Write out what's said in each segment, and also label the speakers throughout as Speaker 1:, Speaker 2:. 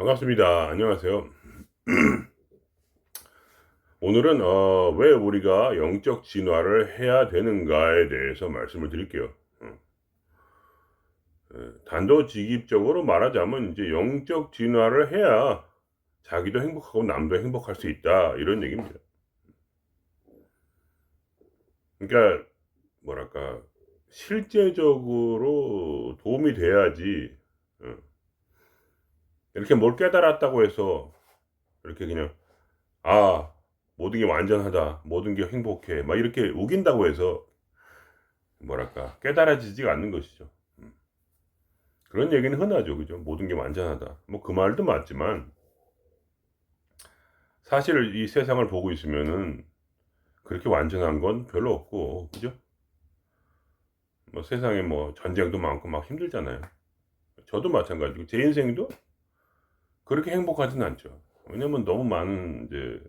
Speaker 1: 반갑습니다. 안녕하세요. 오늘은 왜 우리가 영적 진화를 해야 되는가에 대해서 말씀을 드릴게요. 단도직입적으로 말하자면 이제 영적 진화를 해야 자기도 행복하고 남도 행복할 수 있다 이런 얘기입니다. 그러니까 뭐랄까 실제적으로 도움이 돼야지. 어, 이렇게 뭘 깨달았다고 해서 이렇게 그냥 '아 모든 게 완전하다. 모든 게 행복해.' 막 이렇게 우긴다고 해서 뭐랄까 깨달아지지가 않는 것이죠. 음. 그런 얘기는 흔하죠. 그죠? "모든 게 완전하다." 뭐 그 말도 맞지만 사실 이 세상을 보고 있으면은 그렇게 완전한 건 별로 없고, 그죠? 뭐 세상에 뭐 전쟁도 많고 막 힘들잖아요. 저도 마찬가지고 제 인생도 그렇게 행복하진 않죠. 왜냐면 너무 많은 이제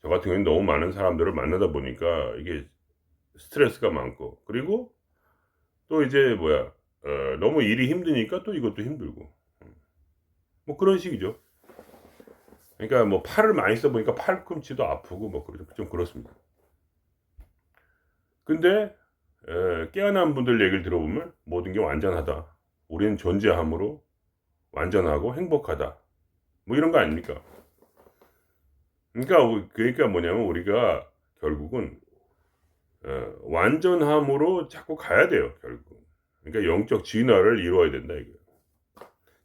Speaker 1: 저 같은 경우에는 너무 많은 사람들을 만나다 보니까 이게 스트레스가 많고, 그리고 또 이제 너무 일이 힘드니까 또 이것도 힘들고, 뭐 그런 식이죠. 그러니까 뭐 팔을 많이 써 보니까 팔꿈치도 아프고 뭐 좀 그렇습니다. 근데 깨어난 분들 얘기를 들어보면 "모든 게 완전하다. 우리는 존재함으로 완전하고 행복하다." 뭐 이런 거 아닙니까? 그러니까 뭐냐면 우리가 결국은 완전함으로 자꾸 가야 돼요, 결국은. 그러니까 영적 진화를 이루어야 된다 이거예요.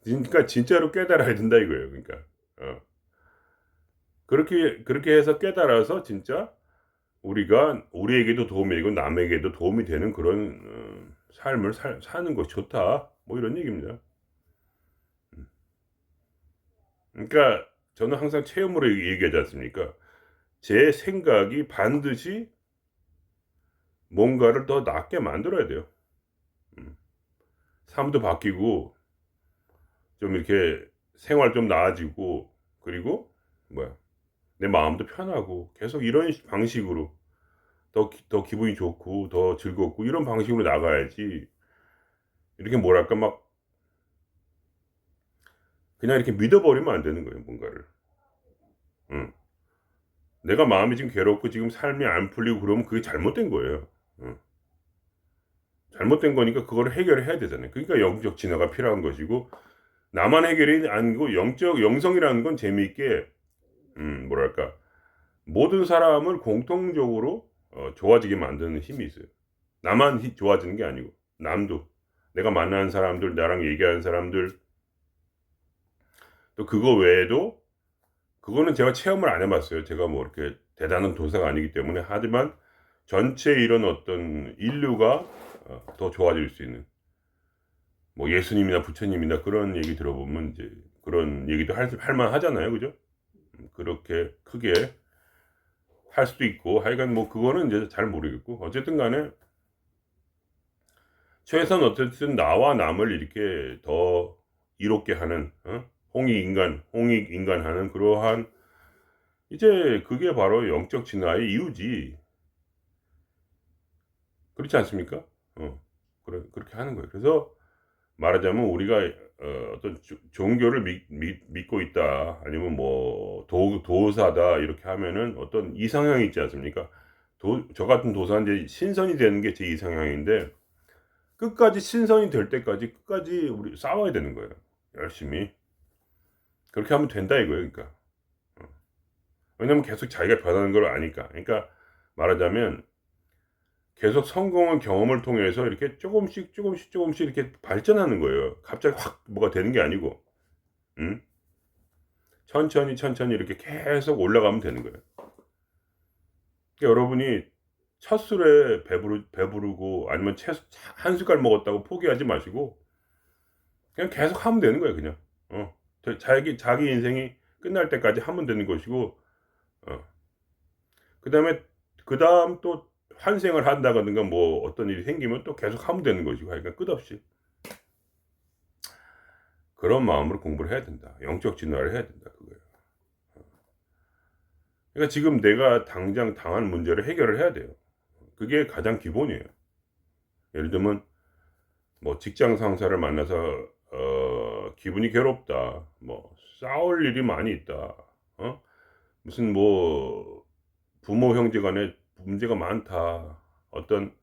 Speaker 1: 그러니까 진짜로 깨달아야 된다 이거예요, 그러니까. 어. 그렇게 해서 깨달아서 진짜 우리가 우리에게도 도움이 되고 남에게도 도움이 되는 그런 삶을 사는 것이 좋다. 뭐 이런 얘기입니다. 음. 그러니까 저는 항상 체험으로 얘기하지 않습니까? 제 생각이 반드시 뭔가를 더 낫게 만들어야 돼요. 음. 삶도 바뀌고 좀 이렇게 생활 좀 나아지고, 그리고 뭐야 내 마음도 편하고 계속 이런 방식으로 더 기분이 좋고 더 즐겁고 이런 방식으로 나가야지, 이렇게 뭐랄까 막 그냥 이렇게 믿어 버리면 안 되는 거예요, 뭔가를. 음. 내가 마음이 지금 괴롭고 지금 삶이 안 풀리고 그러면 그게 잘못된 거예요. 어. 잘못된 거니까 그거를 해결해야 되잖아요. 그러니까 영적 진화가 필요한 것이고, 나만 해결이 아니고 영적 영성이라는 건 재미있게 뭐랄까 모든 사람을 공통적으로 좋아지게 만드는 힘이 있어요. 나만 좋아지는 게 아니고 남도, 내가 만나는 사람들, 나랑 얘기하는 사람들, 또 그거 외에도, 그거는 제가 체험을 안 해 봤어요. 제가 뭐 이렇게 대단한 도사가 아니기 때문에. 하지만 전체 이런 어떤 인류가 더 좋아질 수 있는, 뭐 예수님이나 부처님이나 그런 얘기 들어보면 이제 그런 얘기도 할 만하잖아요. 그죠? 그렇게 크게 할 수도 있고 하여간 뭐 그거는 이제 잘 모르겠고, 어쨌든 간에 최소한 어쨌든 나와 남을 이렇게 더 이롭게 하는, 홍익인간하는 그러한, 이제 그게 바로 영적 진화의 이유지. 그렇지 않습니까? 어. 그렇게 하는 거예요. 그래서 말하자면 우리가 어떤 종교를 믿고 있다, 아니면 뭐 도사다 이렇게 하면은 어떤 이상향이 있지 않습니까? 저 같은 도사는 이제 신선이 되는 게 제 이상향인데, 끝까지 신선이 될 때까지 끝까지 우리 싸워야 되는 거예요, 열심히. 그렇게 하면 된다 이거예요, 그러니까. 어. 왜냐면 계속 자기가 변하는 걸 아니까. 그러니까 말하자면 계속 성공한 경험을 통해서 이렇게 쪼금씩 이렇게 발전하는 거예요. 갑자기 확 뭐가 되는 게 아니고. 음. 천천히 이렇게 계속 올라가면 되는 거예요. 그러니까 여러분이 첫 술에 배부르고 아니면 채소 한 숟갈 먹었다고 포기하지 마시고 그냥 계속 하면 되는 거예요, 그냥. 자기 인생이 끝날 때까지 하면 되는 것이고, 어 그다음에 그다음 또 환생을 한다든가 뭐 어떤 일이 생기면 또 계속 하면 되는 것이고, 하여간 끝없이. 그런 마음으로 공부를 해야 된다. 영적 진화를 해야 된다, 그거예요. 그러니까 지금 내가 당장 당한 문제를 해결을 해야 돼요. 그게 가장 기본이에요. 예를 들면 뭐 직장 상사를 만나서 기분이 괴롭다. 뭐 싸울 일이 많이 있다. 무슨 뭐 부모 형제 간에 문제가 많다. 어떤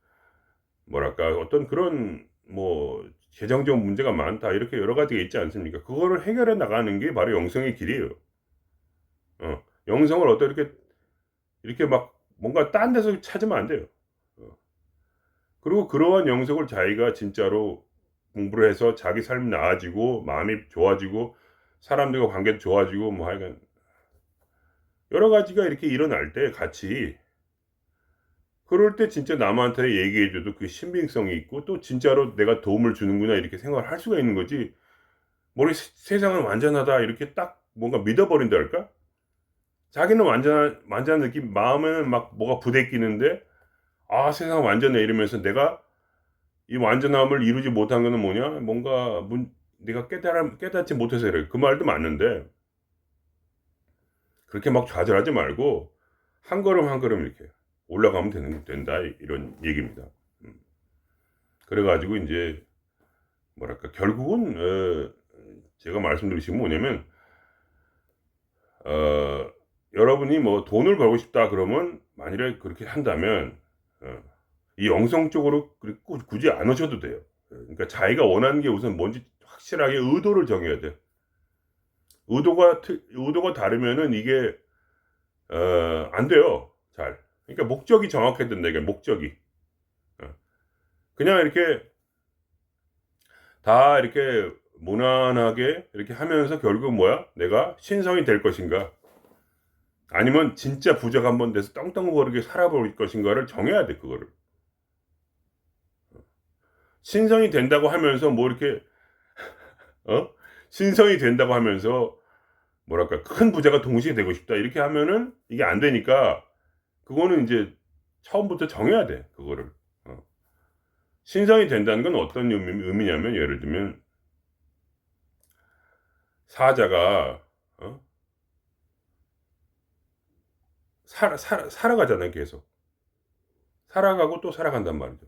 Speaker 1: 뭐랄까 어떤 그런 뭐 재정적 문제가 많다. 이렇게 여러 가지가 있지 않습니까? 그거를 해결해 나가는 게 바로 영성의 길이에요. 영성을 이렇게 막 뭔가 딴 데서 찾으면 안 돼요. 어. 그리고 그러한 영성을 자기가 진짜로 공부를 해서 자기 삶이 나아지고 마음이 좋아지고 사람들과 관계도 좋아지고 뭐 하여간 여러 가지가 이렇게 일어날 때 같이 그럴 때 진짜 남한테 얘기해 줘도 그 신빙성이 있고 또 '진짜로 내가 도움을 주는구나.' 이렇게 생각을 할 수가 있는 거지. 머리 '세상은 완전하다.' 이렇게 딱 뭔가 믿어 버린달까? 자기는 완전한 느낌 마음에는 막 뭐가 부대끼는데 '아 세상은 완전해.' 이러면서 내가 이 완전함을 이루지 못한 거는 뭐냐? 뭔가 내가 깨닫지 못해서 그래. 그 말도 맞는데 그렇게 막 좌절하지 말고 한 걸음 한 걸음 이렇게 올라가면 된다 이런 얘기입니다. 음. 그래 가지고 인제 뭐랄까 결국은 제가 말씀드리고 싶은 건 뭐냐면 어 여러분이 뭐 돈을 벌고 싶다 그러면 만일에 그렇게 한다면 어 이 영성적으로 굳이 안 하셔도 돼요. 그러니까 자기가 원하는 게 우선 뭔지 확실하게 의도를 정해야 돼. 의도가 다르면은 이게 안 돼요 잘. 그러니까 목적이 정확해야 된다 이게 목적이. 어. 그냥 이렇게 다 이렇게 무난하게 이렇게 하면서 결국은 뭐야? 내가 신성이 될 것인가? 아니면 진짜 부자가 한번 돼서 떵떵거리게 살아볼 것인가를 정해야 돼 그거를. 신성이 된다고 하면서 뭐 이렇게 어? 신성이 된다고 하면서 뭐랄까 '큰 부자가 동시에 되고 싶다.' 이렇게 하면은 이게 안 되니까 그거는 인제 처음부터 정해야 돼 그거를. 어. 신성이 된다는 건 어떤 의미냐면 예를 들면 사자가 어 살아가잖아요 계속. 살아가고 또 살아간단 말이죠.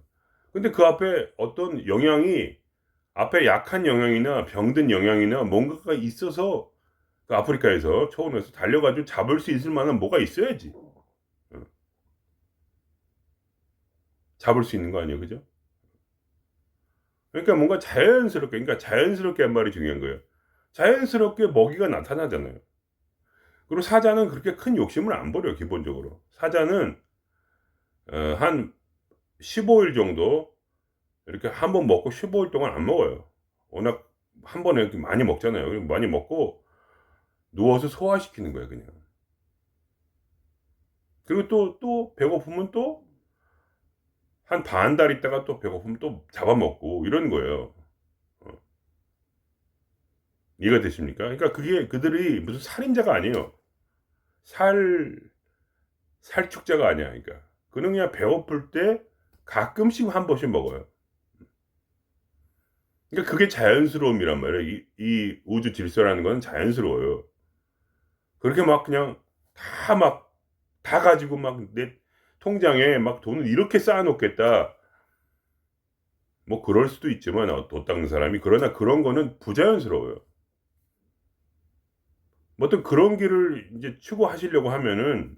Speaker 1: 근데 그 앞에 어떤 영향이 앞에 약한 영향이나 병든 영향이나 뭔가가 있어서 그 아프리카에서 초원에서 달려 가지고 잡을 수 있을 만한 뭐가 있어야지. 어. 잡을 수 있는 거 아니에요. 그죠? 그러니까 뭔가 자연스럽게 그러니까 자연스럽게 한 말이 중요한 거예요. 자연스럽게 먹이가 나타나잖아요. 그리고 사자는 그렇게 큰 욕심을 안 부려요 기본적으로. 사자는 한 15일 정도 이렇게 한 번 먹고 15일 동안 안 먹어요. 워낙 한 번에 이렇게 많이 먹잖아요. 그리고 많이 먹고 누워서 소화시키는 거예요 그냥. 그리고 또 배고프면 또 한 반 달 있다가 또 배고프면 또 잡아먹고 이러는 거예요. 어 이해가 되십니까? 그러니까 그게 그들이 무슨 살인자가 아니에요. 살 살축자가 아니야 그러니까. 그는 그냥 배고플 때 가끔씩 한 번씩 먹어요. 그러니까 그게 자연스러움이란 말이에요. 이 우주 질서라는 건 자연스러워요. 그렇게 막 그냥 다 가지고 막 '내 통장에 막 돈을 이렇게 쌓아 놓겠다.' 뭐 그럴 수도 있지만 돈 닦는 사람이. 그러나 그런 거는 부자연스러워요. 뭐 어떤 그런 길을 인제 추구하시려고 하면은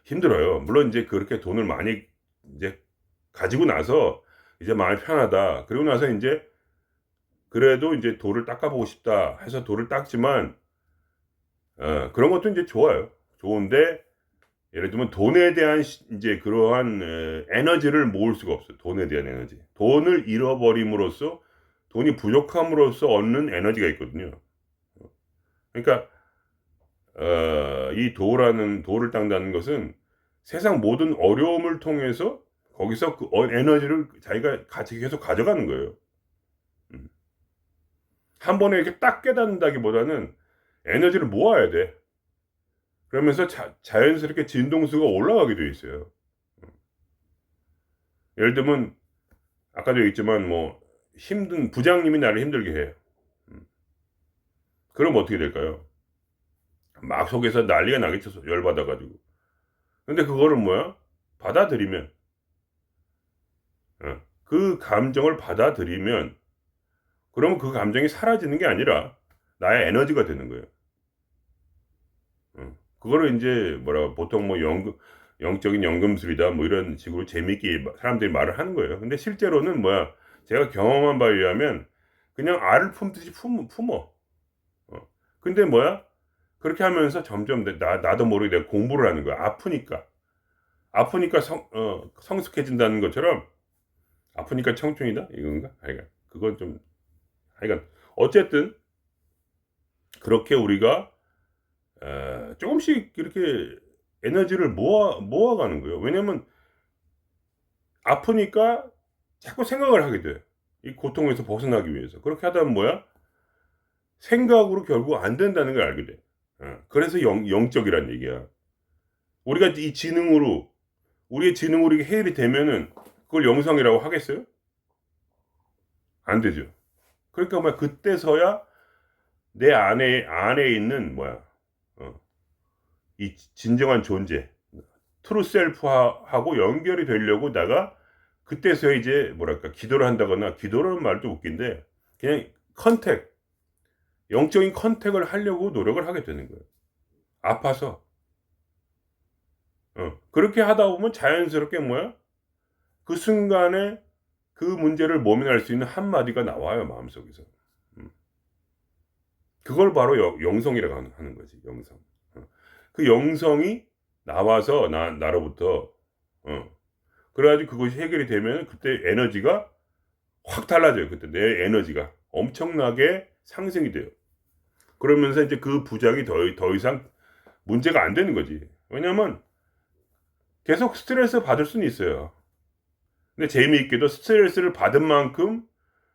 Speaker 1: 힘들어요. 물론 인제 그렇게 돈을 많이 인제 가지고 나서 이제 '마음이 편하다.' 그러고 나서 인제 '그래도 인제 돌을 닦아 보고 싶다.' 해서 돌을 닦지만 그런 것도 인제 좋아요. 좋은데 예를 들면 돈에 대한 인제 그러한 에너지를 모을 수가 없어요, 돈에 대한 에너지. 돈을 잃어버림으로써 돈이 부족함으로써 얻는 에너지가 있거든요. 그러니까 이 도를 닦는다는 것은 세상 모든 어려움을 통해서 거기서 그 에너지를 자기가 같이 계속 가져가는 거예요. 음. 한 번에 이렇게 딱 깨닫는다기보다는 에너지를 모아야 돼. 그러면서 자연스럽게 진동수가 올라가게 돼 있어요. 예를 들면 아까도 얘기했지만 뭐 힘든 부장님이 나를 힘들게 해. 음. 그럼 어떻게 될까요? 막 속에서 난리가 나겠죠. 열받아 가지고. 근데 그거를 뭐야? 받아들이면 그 감정을 받아들이면 그러면 그 감정이 사라지는 게 아니라 나의 에너지가 되는 거예요. 그거를 이제 뭐라 보통 뭐 영적인 연금술이다 뭐 이런 식으로 재미있게 사람들이 말을 하는 거예요. 근데 실제로는 뭐야 제가 경험한 바에 의하면 그냥 알을 품듯이 품어. 어. 근데 뭐야 그렇게 하면서 점점 나도 모르게 내가 공부를 하는 거야. 아프니까 성숙해진다는 것처럼 '아프니까 청춘이다.' 이건가? 하여간 그건 좀 하여간 어쨌든 그렇게 우리가 쪼금씩 이렇게 에너지를 모아가는 거예요. 왜냐면 아프니까 자꾸 생각을 하게 돼. 이 고통에서 벗어나기 위해서. 그렇게 하다 보면 뭐야? 생각으로 결국 안 된다는 걸 알게 돼. 그래서 영적이란 얘기야. 우리가 이 지능으로 우리의 지능으로 이게 해결이 되면은 그걸 영성이라고 하겠어요? 안 되죠. 그러니까 뭐야 그때서야 내 안에 있는 뭐야 어 이 진정한 존재 트루 셀프하고 연결이 되려고 내가 그때서야 이제 뭐랄까 기도를 한다거나 기도라는 말도 웃긴데 그냥 컨택 영적인 컨택을 하려고 노력을 하게 되는 거예요. 아파서. 그렇게 하다 보면 자연스럽게 뭐야 그 순간에 그 문제를 모면할 수 있는 한마디가 나와요 마음속에서. 음. 그걸 바로 영성이라고 하는 거지 영성. 그 영성이 나와서 나로부터 어 그래 가지고 그것이 해결이 되면은 그때 에너지가 확 달라져요. 그때 내 에너지가 엄청나게 상승이 돼요. 그러면서 이제 그 부작이 더 이상 문제가 안 되는 거지. 왜냐면 계속 스트레스 받을 수는 있어요. 근데 재미있게도 스트레스를 받은 만큼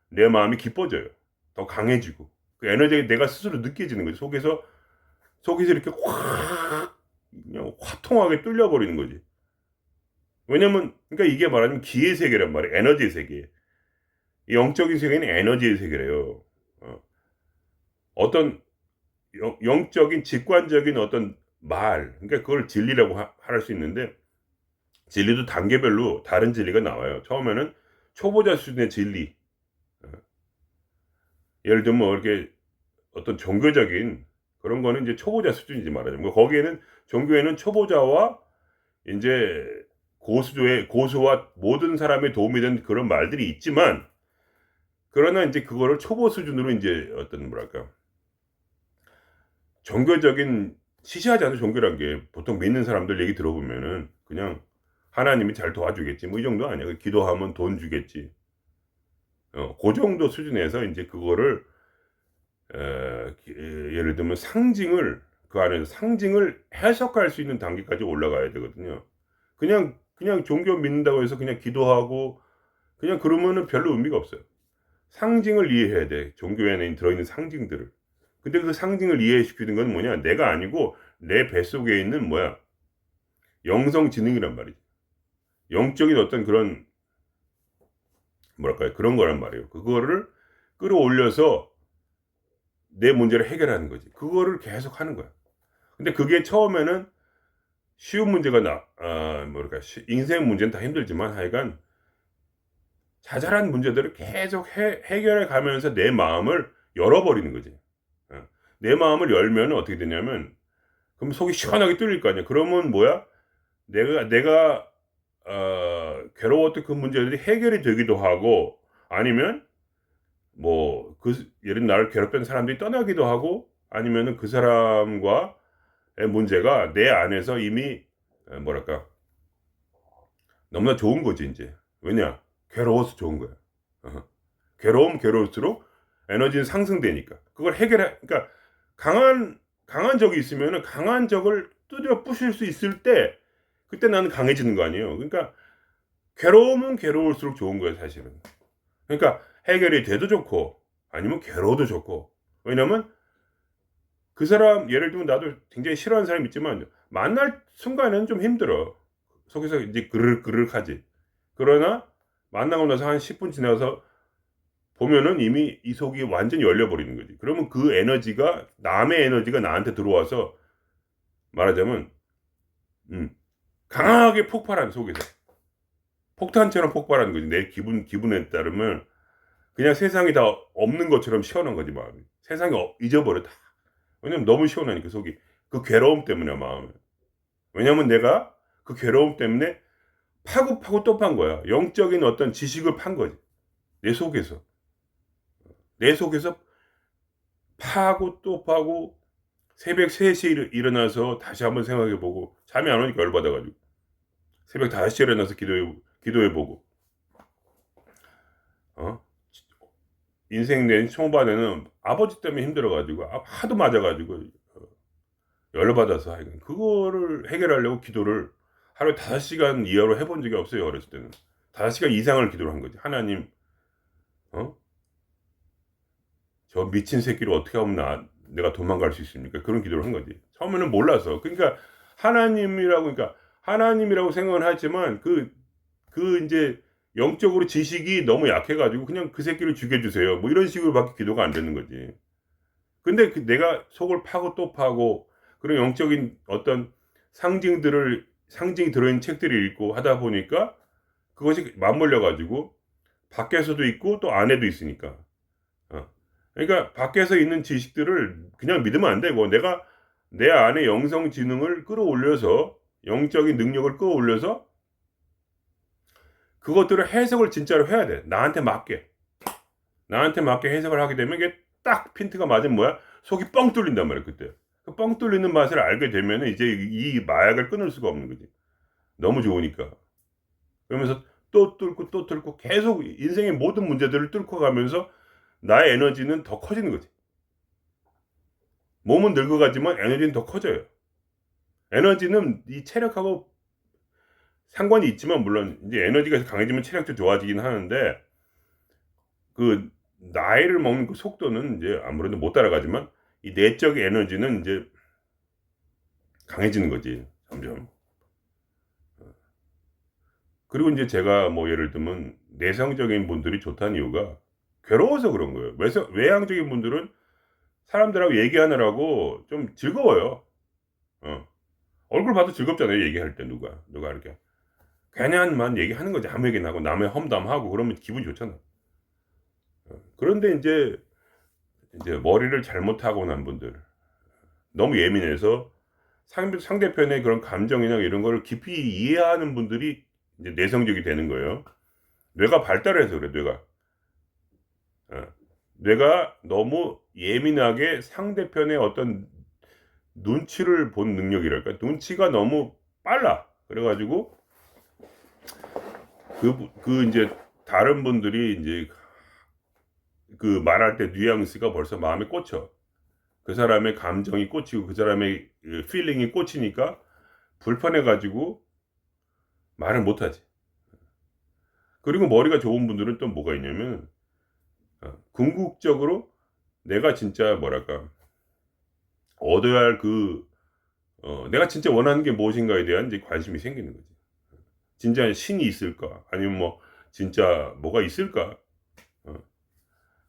Speaker 1: 내 마음이 기뻐져요. 더 강해지고. 그 에너지가 내가 스스로 느껴지는 거지. 속에서 이렇게 확 그냥 화통하게 뚫려 버리는 거지. 왜냐면 그러니까 이게 말하자면 기의 세계란 말이에요. 에너지의 세계. 이 영적인 세계는 에너지의 세계래요. 어. 어떤 영적인 직관적인 어떤 말 그러니까 그걸 진리라고 할 수 있는데 진리도 단계별로 다른 진리가 나와요. 처음에는 초보자 수준의 진리. 어. 예를 들면 뭐 이렇게 어떤 종교적인 그런 거는 이제 초보자 수준이지 말하자면. 뭐 거기에는 종교에는 초보자와 인제 고수와 모든 사람에 도움이 되는 그런 말들이 있지만 그러나 인제 그거를 초보 수준으로 인제 어떤 뭐랄까 종교적인 시시하지 않은 종교란 게 보통 믿는 사람들 얘기 들어보면은 그냥 '하나님이 잘 도와주겠지.' 뭐 이 정도 아니야. 그 '기도하면 돈 주겠지.' 고 정도 수준에서 인제 그거를 예를 들면 상징을 그 안에서 상징을 해석할 수 있는 단계까지 올라가야 되거든요. 그냥 종교 믿는다고 해서 그냥 기도하고 그냥 그러면은 별로 의미가 없어요. 상징을 이해해야 돼. 종교 안에 들어있는 상징들을. 근데 그 상징을 이해시키는 건 뭐냐? 내가 아니고 내 뱃속에 있는 뭐야? 영성 지능이란 말이지. 영적인 어떤 그런 뭐랄까요? 그런 거란 말이에요. 그거를 끌어올려서 내 문제를 해결하는 거지. 그거를 계속 하는 거야. 근데 그게 처음에는 쉬운 문제가 뭐랄까 인생 문제는 다 힘들지만 하여간 자잘한 문제들을 계속 해결해 가면서 내 마음을 열어버리는 거지. 내 마음을 열면은 어떻게 되냐면 그럼 속이 시원하게 뚫릴 거 아니야. 그러면 뭐야? 내가 괴로웠던 그 문제들이 해결이 되기도 하고 아니면 뭐 예를 들면 나를 괴롭혔던 사람들이 떠나기도 하고 아니면은 그 사람과의 문제가 내 안에서 이미 뭐랄까 너무나 좋은 거지 인제. 왜냐? 괴로워서 좋은 거야. 어허. 괴로우면 괴로울수록 에너지는 상승되니까. 그걸 그러니까 강한 적이 있으면은 강한 적을 두드려 부실 수 있을 때 그때 나는 강해지는 거 아니에요. 그러니까 괴로우면 괴로울수록 좋은 거예요 사실은. 그러니까 해결이 돼도 좋고 아니면 괴로워도 좋고. 왜냐면 그 사람 예를 들면 나도 굉장히 싫어하는 사람이 있지만 만날 순간에는 좀 힘들어. 속에서 이제 그르륵하지. 그러나 만나고 나서 한 10분 지나서 보면은 이미 이 속이 완전히 열려 버리는 거지. 그러면 그 에너지가 남의 에너지가 나한테 들어와서 말하자면 음 강하게 폭발하는 속에서. 폭탄처럼 폭발하는 거지. 내 기분에 따르면 그냥 세상이 다 없는 것처럼 시원한 거지 마음이. 세상이 잊어버려 다. 왜냐면 너무 시원하니까 속이. 그 괴로움 때문에 마음이. 왜냐면 내가 그 괴로움 때문에 파고 또 판 거야. 영적인 어떤 지식을 판 거지. 내 속에서. 내 속에서 파고 또 파고 새벽 3 시에 일어나서 다시 한번 생각해 보고 잠이 안 오니까 열 받아 가지고 새벽 5 시에 일어나서 기도해 보고 어 인생 내 초반에는 아버지 때문에 힘들어 가지고 하도 맞아 가지고 열 받아서 하여간 그거를 해결하려고 기도를 하루에 5 시간 이하로 해본 적이 없어요 어렸을 때는. 5 시간 이상을 기도를 한 거지. "하나님 어 저 미친 새끼를 어떻게 하면 내가 도망갈 수 있습니까?" 그런 기도를 한 거지. 처음에는 몰라서. 그러니까 하나님이라고 생각은 하지만 인제 영적으로 지식이 너무 약해 가지고 그냥 "그 새끼를 죽여 주세요." 뭐 이런 식으로 밖에 기도가 안 되는 거지. 근데 내가 속을 파고 또 파고 그런 영적인 어떤 상징이 들어 있는 책들을 읽고 하다 보니까 그것이 맞물려 가지고 밖에서도 있고 또 안에도 있으니까. 어. 그러니까 밖에서 있는 지식들을 그냥 믿으면 안 되고 내가 내 안에 영성 지능을 끌어올려서 영적인 능력을 끌어올려서 그것들을 해석을 진짜로 해야 돼. 나한테 맞게. 나한테 맞게 해석을 하게 되면 이게 딱 핀트가 맞으면 뭐야? 속이 뻥 뚫린단 말이야 그때. 그 뻥 뚫리는 맛을 알게 되면은 이제 이 마약을 끊을 수가 없는 거지. 너무 좋으니까. 그러면서 또 뚫고 또 뚫고 계속 인생의 모든 문제들을 뚫고 가면서 나의 에너지는 더 커지는 거지. 몸은 늙어가지만 에너지는 더 커져요. 에너지는 이 체력하고 상관이 있지만 물론 인제 에너지가 강해지면 체력도 좋아지긴 하는데 그 나이를 먹는 그 속도는 인제 아무래도 못 따라가지만 이 내적 에너지는 인제 강해지는 거지 점점. 그리고 인제 제가 뭐 예를 들면 내성적인 분들이 좋다는 이유가 괴로워서 그런 거예요. 외향적인 분들은 사람들하고 얘기하느라고 좀 즐거워요. 어. 얼굴 봐도 즐겁잖아요 얘기할 때 누가 이렇게. 괜한만 얘기하는 거지 아무 얘기나 하고 남의 험담하고 그러면 기분이 좋잖아. 그런데 인제 머리를 잘못하고 난 분들 너무 예민해서 상대편의 그런 감정이나 이런 거를 깊이 이해하는 분들이 이제 내성적이 되는 거예요. 뇌가 발달을 해서 그래 뇌가. 어. 뇌가 너무 예민하게 상대편의 어떤 눈치를 본 능력이랄까? 눈치가 너무 빨라. 그래 가지고 인제 다른 분들이 인제 그 말할 때 뉘앙스가 벌써 마음에 꽂혀. 그 사람의 감정이 꽂히고 그 사람의 그 필링이 꽂히니까 불편해 가지고 말을 못 하지. 그리고 머리가 좋은 분들은 또 뭐가 있냐면 궁극적으로 내가 진짜 뭐랄까 얻어야 할 내가 진짜 원하는 게 무엇인가에 대한 이제 관심이 생기는 거지. 진짜 신이 있을까? 아니면 뭐 진짜 뭐가 있을까? 어.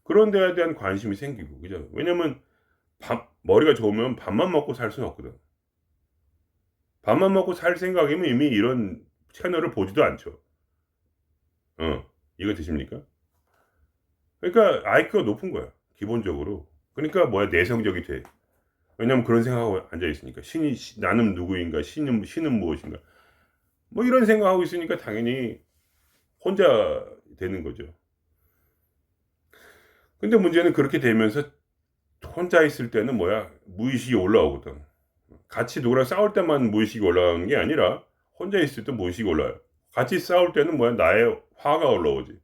Speaker 1: 그런 데에 대한 관심이 생기고 그죠? 왜냐면 머리가 좋으면 밥만 먹고 살 수는 없거든. 밥만 먹고 살 생각이면 이미 이런 채널을 보지도 않죠. 이해가 되십니까? 그러니까 IQ가 높은 거야 기본적으로. 그러니까 뭐야 내성적이 돼. 왜냐면 그런 생각하고 앉아 있으니까. '나는 누구인가? 신은 무엇인가?' 뭐 이런 생각하고 있으니까 당연히 혼자 되는 거죠. 근데 문제는 그렇게 되면서 혼자 있을 때는 뭐야 무의식이 올라오거든. 같이 누구랑 싸울 때만 무의식이 올라가는 게 아니라 혼자 있을 때 무의식이 올라와요. 같이 싸울 때는 뭐야 나의 화가 올라오지.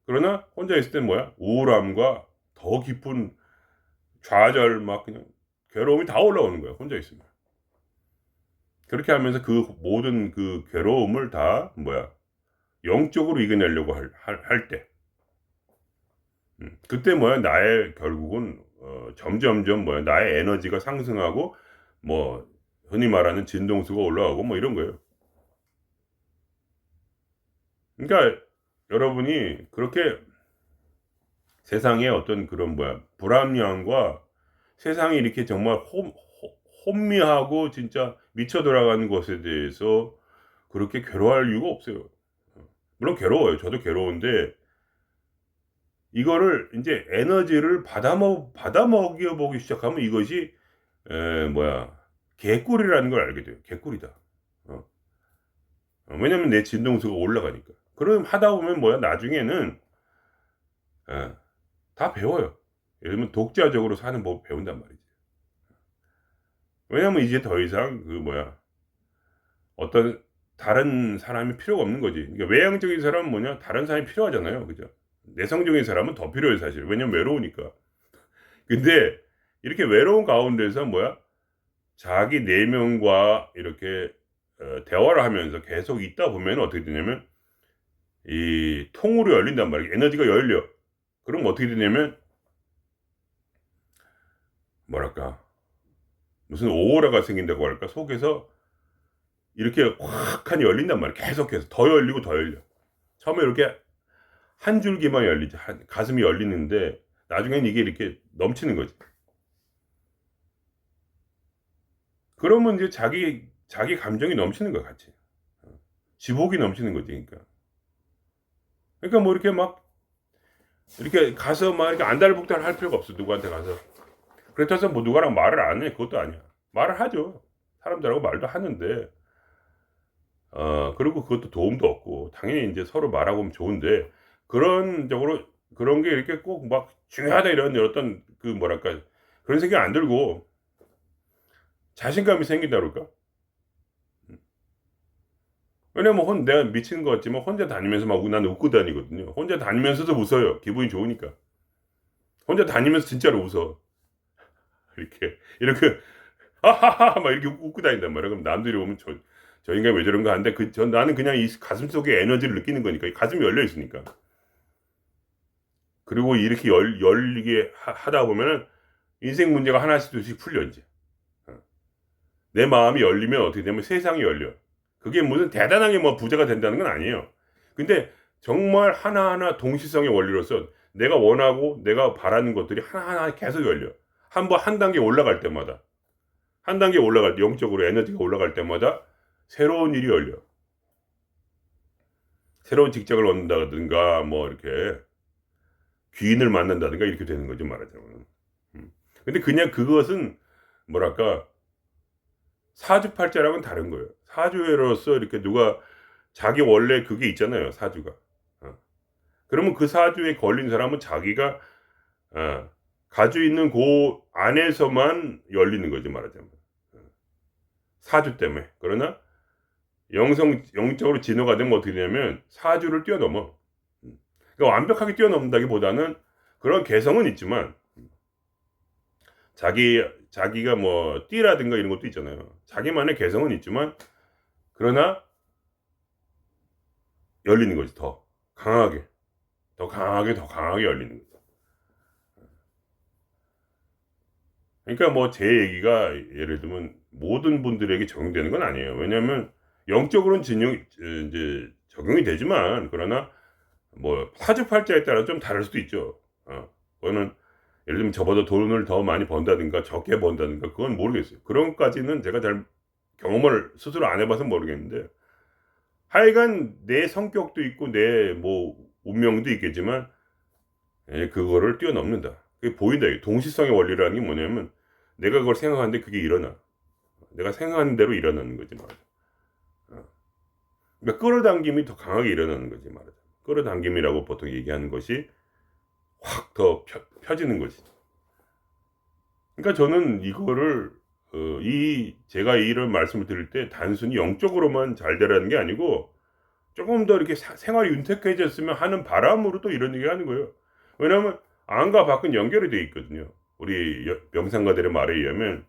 Speaker 1: 그러나 혼자 있을 때는 뭐야 우울함과 더 깊은 좌절 막 그냥 괴로움이 다 올라오는 거야 혼자 있으면. 그렇게 하면서 그 모든 그 괴로움을 다 뭐야 영적으로 이겨내려고 할 때 그때 뭐야 나의 결국은 점점점 뭐야 나의 에너지가 상승하고 뭐 흔히 말하는 진동수가 올라가고 뭐 이런 거예요. 그러니까 여러분이 그렇게 세상에 어떤 그런 뭐야 불합리함과 세상이 이렇게 정말 혼미하고 진짜 미쳐 돌아가는 것에 대해서 그렇게 괴로워할 이유가 없어요. 물론 괴로워요. 저도 괴로운데 이거를 이제 에너지를 받아 먹여 보기 시작하면 이것이 개꿀이라는 걸 알게 돼요. 개꿀이다. 어. 왜냐면 내 진동수가 올라가니까. 그럼 하다 보면 나중에는 예 다 배워요. 예를 들면 독자적으로 사는 법을 배운단 말이지. 왜냐면 이제 더 이상 어떤 다른 사람이 필요가 없는 거지. 그러니까 외향적인 사람은 다른 사람이 필요하잖아요. 그죠? 내성적인 사람은 더 필요해요, 사실. 왜냐면 외로우니까. 근데 이렇게 외로운 가운데서 자기 내면과 이렇게 대화를 하면서 계속 있다 보면 어떻게 되냐면 이 통으로 열린단 말이에요. 에너지가 열려. 그럼 어떻게 되냐면 뭐랄까 무슨 오로라가 생긴다고 할까? 속에서 이렇게 확하니 열린단 말이에요. 계속해서 더 열리고 더 열려. 처음에 이렇게 한 줄기만 열리지. 가슴이 열리는데 나중에는 이게 이렇게 넘치는 거지. 그러면 이제 자기 감정이 넘치는 거야, 같이. 지복이 넘치는 거지, 그러니까. 그러니까 이렇게 이렇게 가서 이렇게 안달복달 할 필요가 없어, 누구한테 가서. 그렇다고 해서 누가랑 말을 안 해. 그것도 아니야. 말을 하죠. 사람들하고 말도 하는데, 그리고 그것도 도움도 없고, 당연히 이제 서로 말하고 하면 좋은데, 그런 게 이렇게 꼭 중요하다 이런 어떤 그런 생각 안 들고, 자신감이 생긴다 그럴까? 왜냐면 내가 미치는 것 같지만 혼자 다니면서 나는 웃고 다니거든요. 혼자 다니면서도 웃어요. 기분이 좋으니까. 혼자 다니면서 진짜로 웃어. 이렇게 하하하 막 이렇게 웃고 다닌단 말이야. 그럼 남들이 보면 저 인간 왜 저런가 하는데 나는 그냥 이 가슴 속에 에너지를 느끼는 거니까. 이 가슴이 열려 있으니까. 그리고 이렇게 열리게 하다 보면은 인생 문제가 하나씩 둘씩 풀려 이제. 어. 내 마음이 열리면 어떻게 되면 세상이 열려. 그게 무슨 대단하게 부자가 된다는 건 아니에요. 근데 정말 하나하나 동시성의 원리로서 내가 원하고 내가 바라는 것들이 하나하나 계속 열려. 한 단계 올라갈 때마다. 한 단계 올라갈 때 영적으로 에너지가 올라갈 때마다 새로운 일이 열려. 새로운 직장을 얻는다든가 이렇게 귀인을 만난다든가 이렇게 되는 거죠, 말하자면. 근데 그냥 그것은 뭐랄까 사주팔자랑은 다른 거예요. 사주에로서 이렇게 누가 자기 원래 그게 있잖아요, 사주가. 어. 그러면 그 사주에 걸린 사람은 자기가 가지고 있는 그 안에서만 열리는 거지, 말하자면. 어. 사주 때문에. 그러나 영적으로 진화가 되면 어떻게 되냐면 사주를 뛰어넘어. 그러니까 완벽하게 뛰어넘는다기보다는 그런 개성은 있지만 자기가 띠라든가 이런 것도 있잖아요. 자기만의 개성은 있지만 그러나 열리는 거지, 더 강하게. 더 강하게 열리는 거죠. 그러니까 제 얘기가 예를 들면 모든 분들에게 적용되는 건 아니에요. 왜냐하면 영적으로는 이제 적용이 되지만 그러나 사주팔자에 따라 좀 다를 수도 있죠. 그거는 예를 들면 저보다 돈을 더 많이 번다든가 적게 번다든가 그건 모르겠어요. 그런 것까지는 제가 잘 경험을 스스로 안 해봐서 모르겠는데 하여간 내 성격도 있고 내 운명도 있겠지만 그거를 뛰어넘는다. 그게 보인다. 동시성의 원리라는 게 뭐냐면 내가 그걸 생각하는데 그게 일어나. 내가 생각하는 대로 일어나는 거지 말이야. 그러니까 끌어당김이 더 강하게 일어나는 거지 말이야. 끌어당김이라고 보통 얘기하는 것이 확 더 펴지는 거지. 그러니까 저는 이거를 제가 이런 말씀을 드릴 때 단순히 영적으로만 잘 되라는 게 아니고 조금 더 이렇게 생활이 윤택해졌으면 하는 바람으로 또 이런 얘기 하는 거예요. 왜냐하면 안과 밖은 연결이 돼 있거든요. 우리 명상가들의 말에 의하면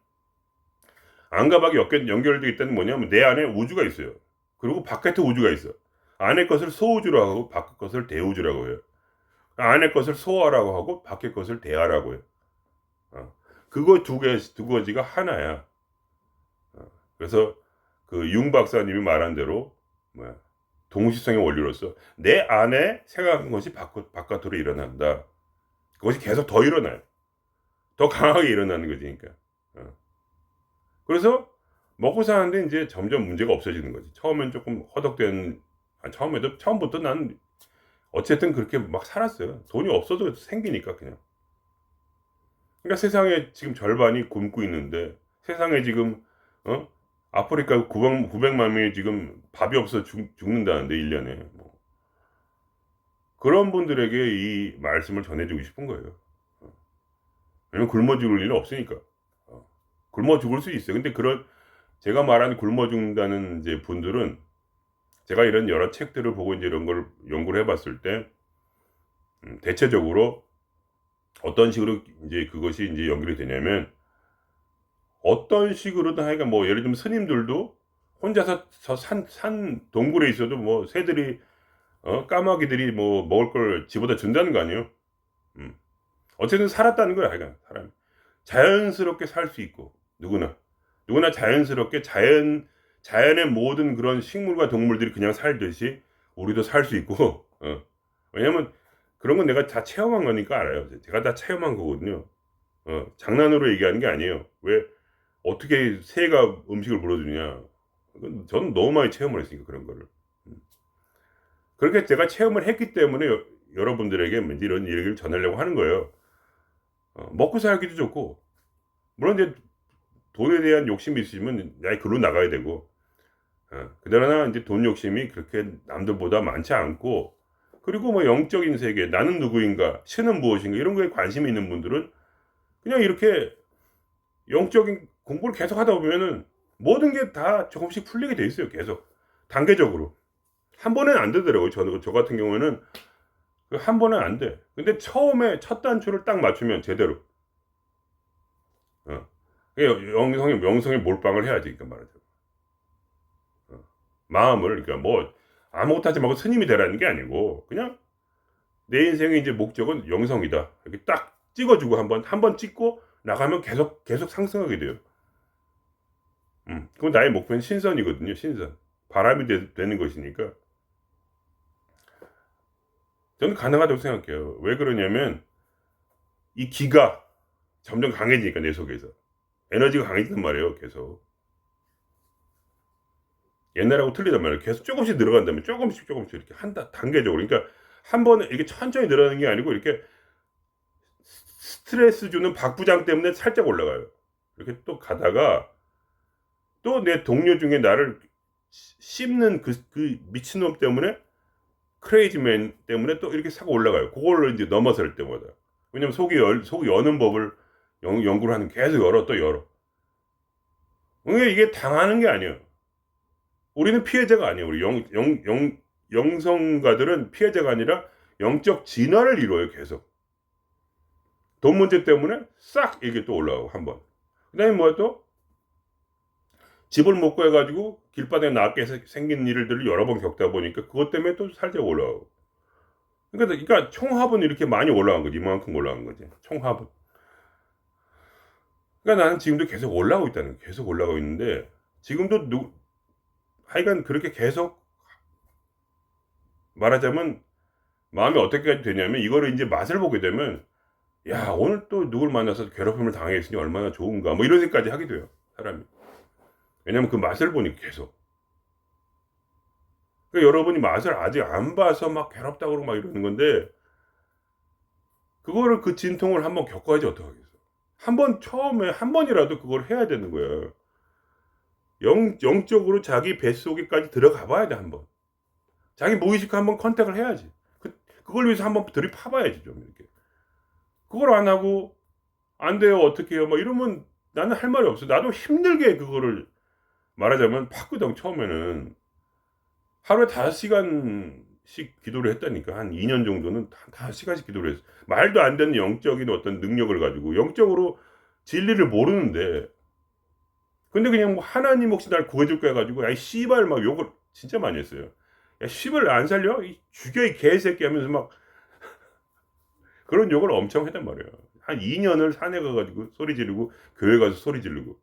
Speaker 1: 안과 밖이 연결되어 있다는 뭐냐면 내 안에 우주가 있어요. 그리고 바깥에 우주가 있어. 안의 것을 소우주라고 하고 바깥 것을 대우주라고 해요. 안의 것을 소화라고 하고 밖의 것을 대하라고 해요. 그거 두 가지가 하나야. 그래서 그 융 박사님이 말한 대로 동시성의 원리로서 내 안에 생각한 것이 바깥으로 일어난다. 그것이 계속 더 일어나요. 더 강하게 일어나는 거지, 그러니까. 그래서 먹고 사는데 이제 점점 문제가 없어지는 거지. 처음엔 조금 처음부터 난 어쨌든 그렇게 막 살았어요. 돈이 없어도 생기니까 그냥. 그러니까 세상에 지금 절반이 굶고 있는데 세상에 지금 어? 아프리카 900만 명이 지금 밥이 없어 죽는다는데 1년에 뭐. 그런 분들에게 이 말씀을 전해 주고 싶은 거예요. 어. 왜냐면 굶어 죽을 일은 없으니까. 어. 굶어 죽을 수 있어요. 근데 그런 제가 말하는 굶어 죽는다는 이제 분들은 제가 이런 여러 책들을 보고 이제 이런 걸 연구를 해 봤을 때 대체적으로 어떤 식으로 이제 그것이 이제 연결이 되냐면 어떤 식으로든 하여간 뭐 예를 들면 스님들도 혼자서 저 산 동굴에 있어도 뭐 새들이 까마귀들이 뭐 먹을 걸 집어다 준다는 거 아니에요. 음. 어쨌든 살았다는 거야 하여간 사람이. 자연스럽게 살 수 있고 누구나 자연스럽게 자연의 모든 그런 식물과 동물들이 그냥 살듯이 우리도 살 수 있고 왜냐면 그런 건 내가 다 체험한 거니까 알아요. 제가 다 체험한 거거든요. 장난으로 얘기하는 게 아니에요. 왜 어떻게 새가 음식을 물어주냐. 저는 너무 많이 체험을 했으니까 그런 거를. 음. 그렇게 제가 체험을 했기 때문에 여러분들에게 왠지 이런 얘기를 전하려고 하는 거예요. 먹고 살기도 좋고 물론 이제 돈에 대한 욕심이 있으면 야 글로 나가야 되고 그러나 이제 돈 욕심이 그렇게 남들보다 많지 않고 그리고 뭐 영적인 세계 나는 누구인가 신은 무엇인가 이런 거에 관심이 있는 분들은 그냥 이렇게 영적인 공부를 계속 하다 보면은 모든 게 다 조금씩 풀리게 돼 있어요. 계속 단계적으로 한 번에는 안 되더라고요. 저 같은 경우에는 한 번은 안 돼. 근데 처음에 첫 단추를 딱 맞추면 제대로 어. 명성에 몰빵을 해야지. 그러니까 말하자면 마음을 그러니까 뭐 아무것도 하지 말고 스님이 되라는 게 아니고 그냥 내 인생의 이제 목적은 영성이다. 이렇게 딱 찍어주고 한 번 찍고 나가면 계속 상승하게 돼요. 그건 나의 목표는 신선이거든요. 신선. 바람이 되는 것이니까 저는 가능하다고 생각해요. 왜 그러냐면 이 기가 점점 강해지니까 내 속에서 에너지가 강해진단 말이에요. 계속 옛날하고 틀리단 말이에요. 계속 조금씩 늘어간다면 조금씩 이렇게 단계적으로 그러니까 한 번에 이렇게 천천히 늘어나는 게 아니고 이렇게 스트레스 주는 박부장 때문에 살짝 올라가요. 이렇게 또 가다가 또 내 동료 중에 나를 씹는 그 미친놈 때문에 크레이지맨 때문에 또 이렇게 사고 올라가요. 그걸로 이제 넘어설 때마다. 왜냐면 속이 여는 법을 연구를 하는 계속 열어 또 열어. 그러니까 이게 당하는 게 아니에요. 우리는 피해자가 아니에요. 우리 영성가들은 피해자가 아니라 영적 진화를 이루어요. 계속. 돈 문제 때문에 싹 이게 또 올라가고 한 번. 그다음에 뭐야 또 집을 못 구해가지고 길바닥에 나게 생긴 일들을 여러 번 겪다 보니까 그것 때문에 또 살짝 올라가고. 그러니까 총합은 이렇게 많이 올라간 거지. 이만큼 올라간 거지. 총합은. 그러니까 나는 지금도 계속 올라가고 있다는 거야. 계속 올라가고 있는데 지금도 하여간 그렇게 계속 말하자면 마음이 어떻게 되냐면 이거를 이제 맛을 보게 되면 야 오늘 또 누굴 만나서 괴롭힘을 당했으니 얼마나 좋은가 뭐 이런 생각까지 하게 돼요. 사람이. 왜냐면 그 맛을 보니까 계속. 그러니까 여러분이 맛을 아직 안 봐서 막 괴롭다고 그러고 막 이러는 건데 그거를 그 진통을 한번 겪어야지 어떡하겠어. 처음에 한 번이라도 그걸 해야 되는 거야. 영적으로 자기 뱃속에까지 들어가 봐야 돼, 한 번. 자기 무의식과 한번 컨택을 해야지. 그걸 위해서 한번 들이파봐야지, 좀, 이렇게. 그걸 안 하고, 안 돼요, 어떻게 해요, 막 이러면 나는 할 말이 없어. 나도 힘들게 그거를 말하자면 팠거든, 처음에는. 하루에 5시간씩 기도를 했다니까. 한 2년 정도는 5시간씩 기도를 했어. 말도 안 되는 영적인 어떤 능력을 가지고, 영적으로 진리를 모르는데, 근데 그냥 뭐 하나님 혹시 날 구해줄 거야 가지고 야 이 씨발 막 욕을 진짜 많이 했어요. 야 씨발 안 살려? 죽여 이 개새끼 하면서 막 그런 욕을 엄청 했단 말이에요. 한 2년을 산에 가가지고 소리 지르고 교회 가서 소리 지르고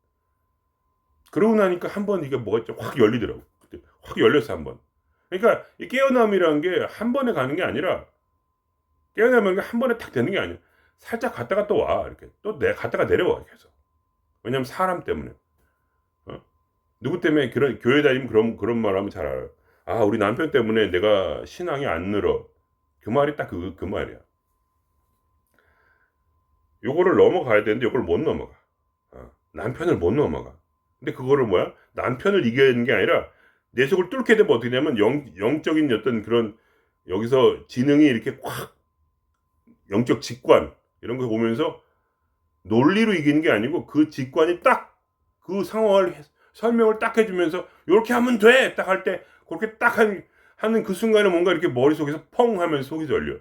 Speaker 1: 그러고 나니까 한 번 이게 뭐가 확 열리더라고. 그때 확 열렸어 한 번. 그러니까 이 깨어남이라는 게 한 번에 가는 게 아니라 깨어나면 한 번에 탁 되는 게 아니야. 살짝 갔다가 또 와 이렇게 또 갔다가 내려와 계속. 왜냐면 사람 때문에. 누구 때문에 교회 다니면 그런 말 하면 잘 알아요. 아, 우리 남편 때문에 내가 신앙이 안 늘어. 그 말이 딱 그 말이야. 요거를 넘어가야 되는데 요걸 못 넘어가. 남편을 못 넘어가. 근데 그거를 뭐야? 남편을 이기는 게 아니라 내 속을 뚫게 되면 어떻게 되냐면 영적인 어떤 그런 여기서 지능이 이렇게 확 영적 직관 이런 거 보면서 논리로 이기는 게 아니고 그 직관이 딱 그 상황을 설명을 딱 해주면서 요렇게 하면 돼! 딱 할 때 그렇게 딱 하는 그 순간에 뭔가 이렇게 머릿속에서 펑 하면서 속이 열려.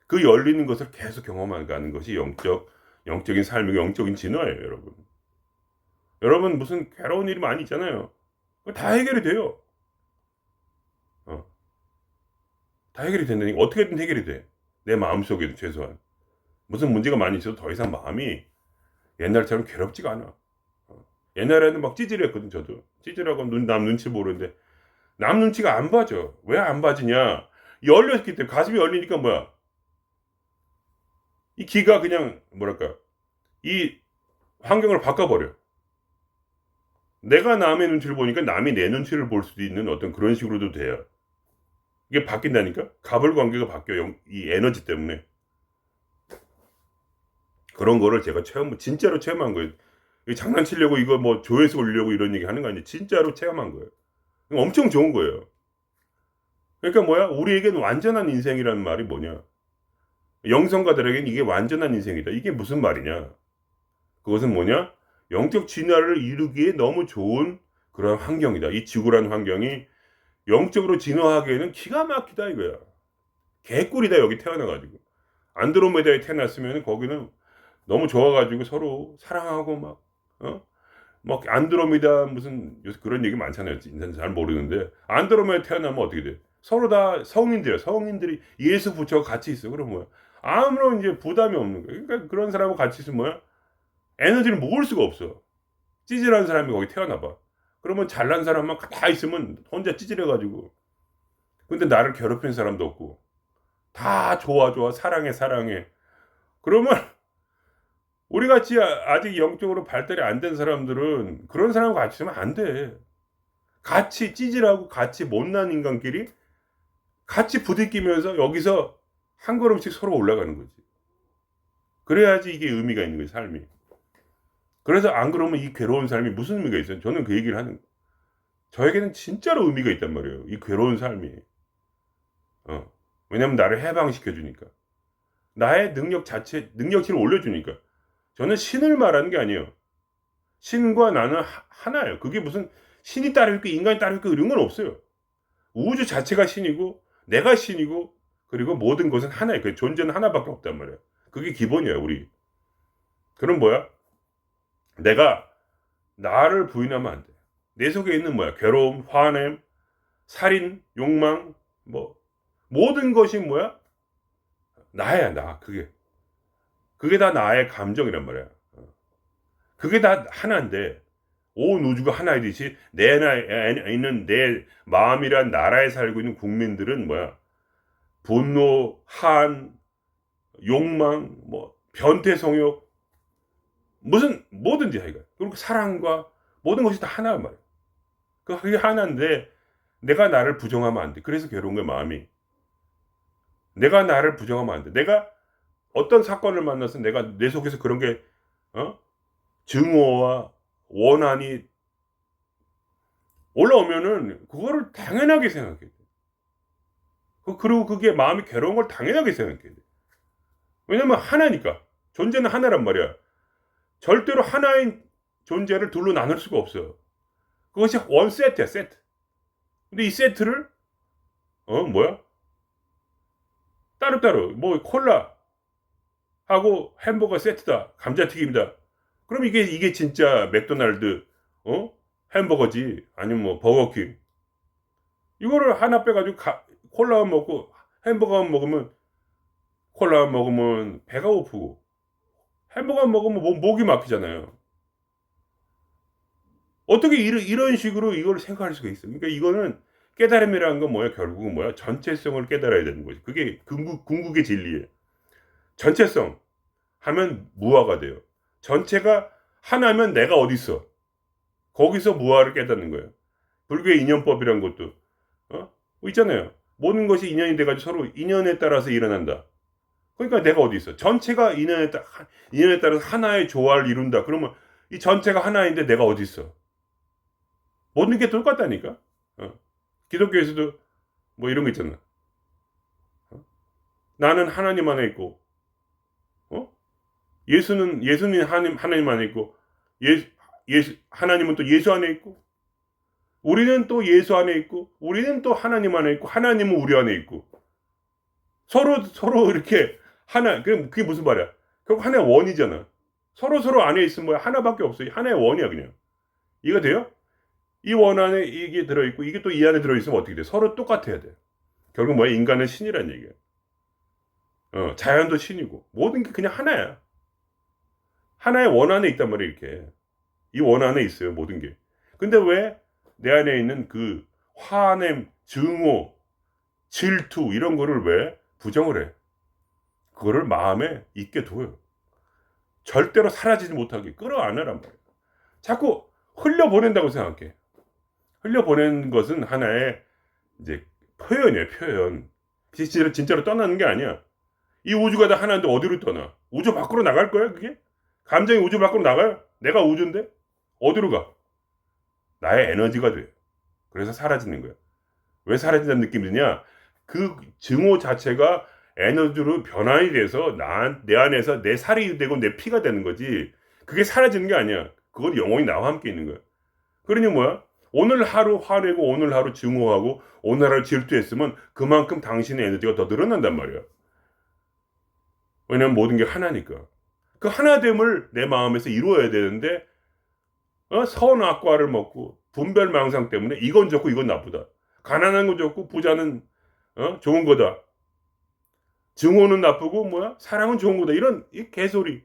Speaker 1: 그 열리는 것을 계속 경험하는 것이 영적인 삶이고 영적인 진화예요, 여러분. 여러분 무슨 괴로운 일이 많이 있잖아요. 다 해결이 돼요. 다 해결이 된다니까. 어떻게든 해결이 돼. 내 마음속에도 최소한. 무슨 문제가 많이 있어도 더 이상 마음이 옛날처럼 괴롭지가 않아. 옛날에는 막 찌질했거든, 저도. 찌질하고 남 눈치 보는데 남 눈치가 안 봐져. 왜 안 봐지냐? 열렸기 때문에. 가슴이 열리니까 뭐야? 이 기가 그냥 뭐랄까 이 환경을 바꿔버려. 내가 남의 눈치를 보니까 남이 내 눈치를 볼 수도 있는 어떤 그런 식으로도 돼요. 이게 바뀐다니까? 가불관계가 바뀌어요. 이 에너지 때문에. 그런 거를 제가 진짜로 체험한 거예요. 장난치려고 이거 뭐 조회수 올리려고 이런 얘기 하는 거 아니에요. 진짜로 체험한 거예요. 엄청 좋은 거예요. 그러니까 뭐야? 우리에게는 완전한 인생이라는 말이 뭐냐? 영성가들에게는 이게 완전한 인생이다. 이게 무슨 말이냐? 그것은 뭐냐? 영적 진화를 이루기에 너무 좋은 그런 환경이다. 이 지구라는 환경이 영적으로 진화하기에는 기가 막히다 이거야. 개꿀이다 여기 태어나가지고. 안드로메다에 태어났으면 거기는 너무 좋아가지고 서로 사랑하고 막 안드로메다 무슨 요새 그런 얘기 많잖아요. 인생 잘 모르는데 안드로메다 태어나면 어떻게 돼? 서로 다 성인들이야. 성인들이 예수 부처가 같이 있어. 그럼 뭐야? 아무런 이제 부담이 없는 거야. 그러니까 그런 사람하고 같이 있으면 뭐야? 에너지를 모을 수가 없어. 찌질한 사람이 거기 태어나봐. 그러면 잘난 사람만 다 있으면 혼자 찌질해가지고. 근데 나를 괴롭히는 사람도 없고. 다 좋아, 사랑해. 그러면 우리 같이 아직 영적으로 발달이 안 된 사람들은 그런 사람과 같이 있으면 안 돼. 같이 찌질하고 같이 못난 인간끼리 같이 부딪히면서 여기서 한 걸음씩 서로 올라가는 거지. 그래야지 이게 의미가 있는 거지, 삶이. 그래서 안 그러면 이 괴로운 삶이 무슨 의미가 있어요? 저는 그 얘기를 하는 거예요. 저에게는 진짜로 의미가 있단 말이에요. 이 괴로운 삶이. 왜냐면 나를 해방시켜 주니까. 나의 능력치를 올려주니까. 저는 신을 말하는 게 아니에요. 신과 나는 하나예요. 그게 무슨 신이 따로 있고 인간이 따로 있고 이런 건 없어요. 우주 자체가 신이고 내가 신이고 그리고 모든 것은 하나예요. 그 존재는 하나밖에 없단 말이에요. 그게 기본이에요, 우리. 그럼 뭐야? 내가 나를 부인하면 안 돼. 내 속에 있는 뭐야? 괴로움, 화냄, 살인, 욕망, 뭐 모든 것이 뭐야? 나야, 나. 그게 다 나의 감정이란 말이야. 그게 다 하나인데 온 우주가 하나이듯이 내 나라에 있는 내 마음이란 나라에 살고 있는 국민들은 뭐야? 분노, 한, 욕망, 뭐 변태 성욕, 무슨 뭐든지 하여간 그리고 사랑과 모든 것이 다 하나란 말이야. 그게 하나인데 내가 나를 부정하면 안 돼. 그래서 괴로운 거야 마음이. 내가 나를 부정하면 안 돼. 내가 어떤 사건을 만나서 내가 내 속에서 그런 게 증오와 원한이 올라오면은 그거를 당연하게 생각해. 그리고 그게 마음이 괴로운 걸 당연하게 생각해. 왜냐면 하나니까. 존재는 하나란 말이야. 절대로 하나인 존재를 둘로 나눌 수가 없어. 그것이 원 세트야, 세트. 근데 이 세트를 뭐야? 따로따로 뭐 콜라 하고 햄버거 세트다. 감자튀김이다. 그럼 이게 진짜 맥도날드 햄버거지. 아니면 뭐 버거킹. 이거를 하나 빼가지고 콜라만 먹고 햄버거만 먹으면 콜라만 먹으면 배가 고프고 햄버거만 먹으면 목이 막히잖아요. 어떻게 이런 식으로 이걸 생각할 수가 있어? 그러니까 이거는 깨달음이라는 건 뭐야? 결국은 뭐야? 전체성을 깨달아야 되는 거지. 그게 궁극의 진리예요. 전체성 하면 무아가 돼요. 전체가 하나면 내가 어디 있어? 거기서 무아를 깨닫는 거예요. 불교의 인연법이란 것도 있잖아요. 모든 것이 인연이 돼가지고 서로 인연에 따라서 일어난다. 그러니까 내가 어디 있어? 전체가 인연에 따라서 하나의 조화를 이룬다. 그러면 이 전체가 하나인데 내가 어디 있어? 모든 게 똑같다니까. 기독교에서도 뭐 이런 거 있잖아. 나는 하나님 안에 있고, 예수는 하나님 안에 있고, 하나님은 또 예수 안에 있고, 우리는 또 예수 안에 있고, 우리는 또 하나님 안에 있고, 하나님은 우리 안에 있고, 서로 이렇게 그게 무슨 말이야? 결국 하나의 원이잖아. 서로 안에 있으면 뭐야? 하나밖에 없어요. 하나의 원이야, 그냥. 이해가 돼요? 이 원 안에 이게 들어있고, 이게 또 이 안에 들어있으면 어떻게 돼? 서로 똑같아야 돼. 결국 뭐야? 인간은 신이란 얘기야. 자연도 신이고, 모든 게 그냥 하나야. 하나의 원 안에 있단 말이야, 이렇게. 이 원 안에 있어요, 모든 게. 근데 왜 내 안에 있는 그 화냄, 증오, 질투, 이런 거를 왜 부정을 해? 그거를 마음에 있게 둬요. 절대로 사라지지 못하게 끌어안으란 말이에요. 자꾸 흘려보낸다고 생각해. 흘려보내는 것은 하나의 이제 표현이에요, 표현. 진짜로 떠나는 게 아니야. 이 우주가 다 하나인데 어디로 떠나? 우주 밖으로 나갈 거야, 그게? 감정이 우주 밖으로 나가요? 내가 우주인데? 어디로 가? 나의 에너지가 돼요. 그래서 사라지는 거야. 왜 사라진다는 느낌이 드냐? 그 증오 자체가 에너지로 변환이 돼서 내 안에서 내 살이 되고 내 피가 되는 거지. 그게 사라지는 게 아니야. 그건 영원히 나와 함께 있는 거야. 그러니 뭐야? 오늘 하루 화내고 오늘 하루 증오하고 오늘 하루 질투했으면 그만큼 당신의 에너지가 더 늘어난단 말이야. 왜냐면 모든 게 하나니까. 그 하나됨을 내 마음에서 이루어야 되는데 선악과를 먹고 분별망상 때문에 이건 좋고 이건 나쁘다. 가난한 건 좋고 부자는 좋은 거다. 증오는 나쁘고 뭐야? 사랑은 좋은 거다. 이런 이 개소리.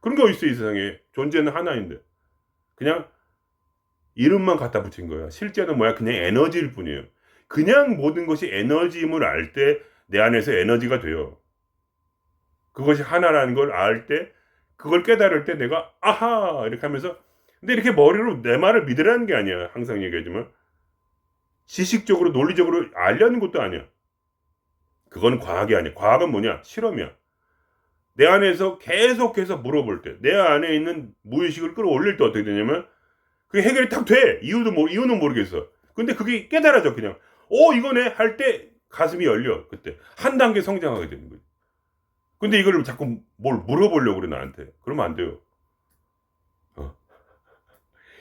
Speaker 1: 그런 게 어딨어, 이 세상에. 존재는 하나인데. 그냥 이름만 갖다 붙인 거야. 실제는 뭐야? 그냥 에너지일 뿐이에요. 그냥 모든 것이 에너지임을 알 때 내 안에서 에너지가 돼요. 그것이 하나라는 걸 알 때, 그걸 깨달을 때 내가 아하 이렇게 하면서, 근데 이렇게 머리로 내 말을 믿으라는 게 아니야. 항상 얘기하지만 지식적으로 논리적으로 알려는 것도 아니야. 그건 과학이 아니야. 과학은 뭐냐? 실험이야. 내 안에서 계속해서 물어볼 때, 내 안에 있는 무의식을 끌어올릴 때 어떻게 되냐면 그게 해결이 딱 돼. 이유는 모르겠어. 근데 그게 깨달아져. 그냥 이거네 할 때 가슴이 열려. 그때 한 단계 성장하게 되는 거지. 근데 이걸 자꾸 뭘 물어보려고 그래, 나한테. 그러면 안 돼요.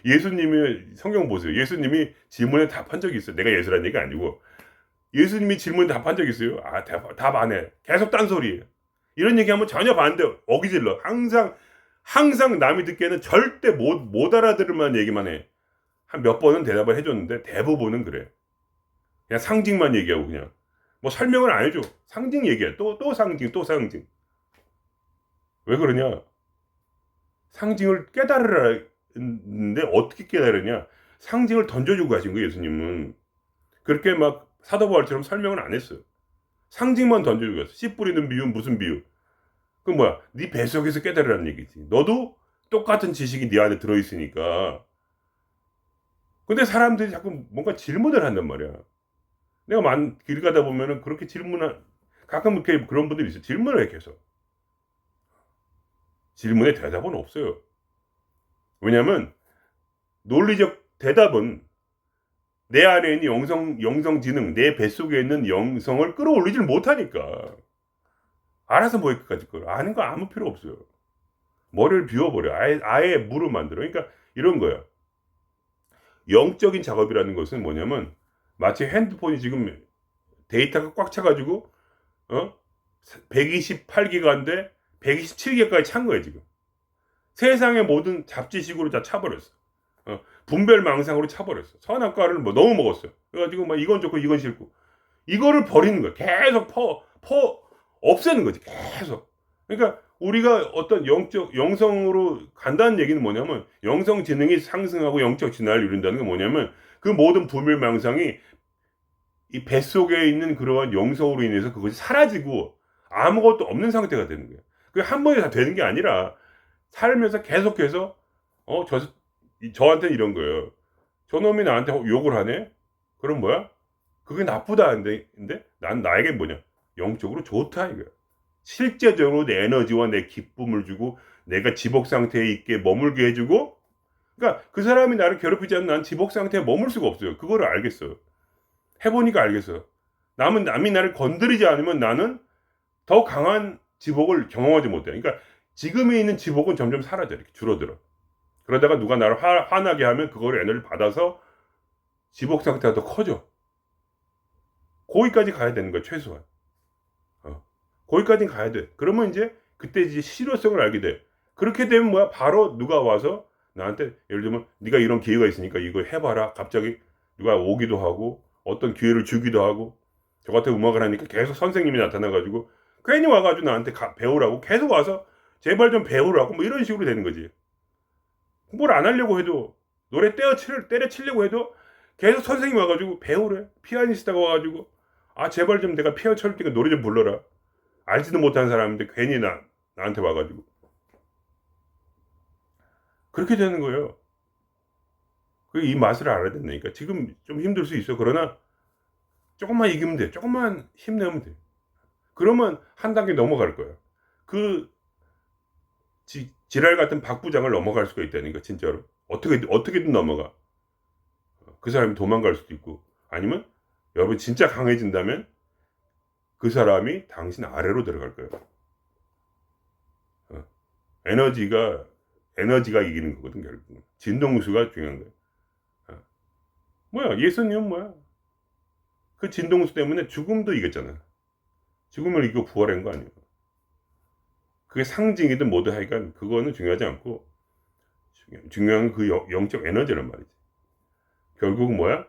Speaker 1: 예수님이 성경 보세요. 예수님이 질문에 답한 적이 있어요. 내가 예수라는 얘기가 아니고 예수님이 질문에 답한 적이 있어요. 답 안 해. 계속 딴소리예요. 이런 얘기하면 전혀 반대, 어기질러. 항상 남이 듣기에는 절대 못 알아들을 만한 얘기만 해. 한 몇 번은 대답을 해줬는데 대부분은 그래. 그냥 상징만 얘기하고 그냥 뭐 설명을 안 해줘. 상징 얘기해. 또 상징. 왜 그러냐? 상징을 깨달으라는데 어떻게 깨달으냐? 상징을 던져주고 가신 거예요, 예수님은. 그렇게 막 사도 바울처럼 설명을 안 했어요. 상징만 던져주고 갔어. 씨 뿌리는 비유, 무슨 비유? 그 뭐야? 네 뱃속에서 깨달으라는 얘기지. 너도 똑같은 지식이 네 안에 들어있으니까. 근데 사람들이 자꾸 뭔가 질문을 한단 말이야. 내가 길 가다 보면은 그렇게 가끔 이렇게 그런 분들이 있어요. 질문을 해, 계속. 질문에 대답은 없어요. 왜냐면 논리적 대답은 내 안에 있는 영성지능, 내 뱃속에 있는 영성을 끌어올리질 못하니까. 알아서 뭐 여기까지 걸. 아는 거 아무 필요 없어요. 머리를 비워버려. 아예 무로 만들어. 그러니까 이런 거야. 영적인 작업이라는 것은 뭐냐면 마치 핸드폰이 지금 데이터가 꽉 차가지고 128기가인데 127기가까지 찬 거야 지금. 세상의 모든 잡지식으로 다 차버렸어. 분별망상으로 차버렸어. 선악과를 뭐 너무 먹었어요. 그래가지고 막 이건 좋고 이건 싫고 이거를 버리는 거야. 계속 없애는 거지. 계속. 그러니까 우리가 어떤 영성으로 간다는 얘기는 뭐냐면 영성 지능이 상승하고 영적 진화를 이룬다는 게 뭐냐면 그 모든 분별망상이 이 뱃속에 있는 그러한 영성으로 인해서 그것이 사라지고 아무것도 없는 상태가 되는 거예요. 그게 한 번에 다 되는 게 아니라 살면서 계속해서 저한테는 이런 거예요. 저놈이 나한테 욕을 하네? 그럼 뭐야? 그게 나쁘다 근데 난 나에게 뭐냐? 영적으로 좋다 이거야. 실제적으로 내 에너지와 내 기쁨을 주고 내가 지복 상태에 있게 머물게 해주고, 그러니까 그 사람이 나를 괴롭히지 않는 난 지복 상태에 머물 수가 없어요. 그거를 알겠어요. 해보니까 알겠어요. 남이 나를 건드리지 않으면 나는 더 강한 지복을 경험하지 못해. 그러니까 지금에 있는 지복은 점점 사라져, 이렇게 줄어들어. 그러다가 누가 나를 화나게 하면 그거를 에너지를 받아서 지복 상태가 더 커져. 거기까지 가야 되는 거야, 최소한. 거기까지는 가야 돼. 그러면 이제 그때 이제 실효성을 알게 돼. 그렇게 되면 뭐야? 바로 누가 와서 나한테, 예를 들면 네가 이런 기회가 있으니까 이거 해봐라. 갑자기 누가 오기도 하고 어떤 기회를 주기도 하고, 저 같은 음악을 하니까 계속 선생님이 나타나가지고 괜히 와가지고 나한테 배우라고 계속 와서 제발 좀 배우라고 뭐 이런 식으로 되는 거지. 뭘 안 하려고 해도, 노래 때려치려고 해도 계속 선생님이 와가지고 배우래. 피아니스트가 와가지고 아 제발 좀 내가 피아노 칠 테니까 노래 좀 불러라. 알지도 못한 사람인데 괜히 나한테 와가지고 그렇게 되는 거예요. 이 맛을 알아야 된다니까. 지금 좀 힘들 수 있어. 그러나 조금만 이기면 돼. 조금만 힘내면 돼. 그러면 한 단계 넘어갈 거야. 그 지랄 같은 박 부장을 넘어갈 수가 있다니까, 진짜로. 어떻게든 넘어가. 그 사람이 도망갈 수도 있고, 아니면 여러분 진짜 강해진다면 그 사람이 당신 아래로 들어갈 거예요. 에너지가 이기는 거거든, 결국. 진동수가 중요한 거예요. 뭐야, 예수님은 뭐야? 그 진동수 때문에 죽음도 이겼잖아. 죽음을 이기고 부활한 거 아니에요. 그게 상징이든 뭐든 하여간 그거는 중요하지 않고, 중요한 그 영적 에너지란 말이지. 결국은 뭐야?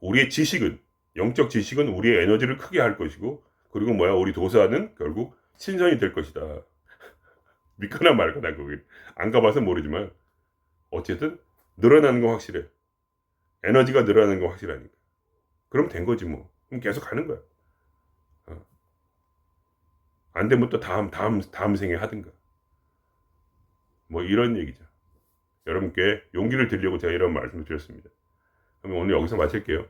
Speaker 1: 우리의 지식은, 영적 지식은 우리의 에너지를 크게 할 것이고, 그리고 뭐야? 우리 도사는 결국 신선이 될 것이다. 믿거나 말거나, 거기 안 가봐서 모르지만 어쨌든 늘어나는 건 확실해. 에너지가 늘어나는 건 확실하니까. 그럼 된 거지 뭐. 그럼 계속 가는 거야. 안 되면 또 다음 생에 하든가. 뭐 이런 얘기죠. 여러분께 용기를 드리려고 제가 이런 말씀을 드렸습니다. 그럼 오늘 여기서 마칠게요.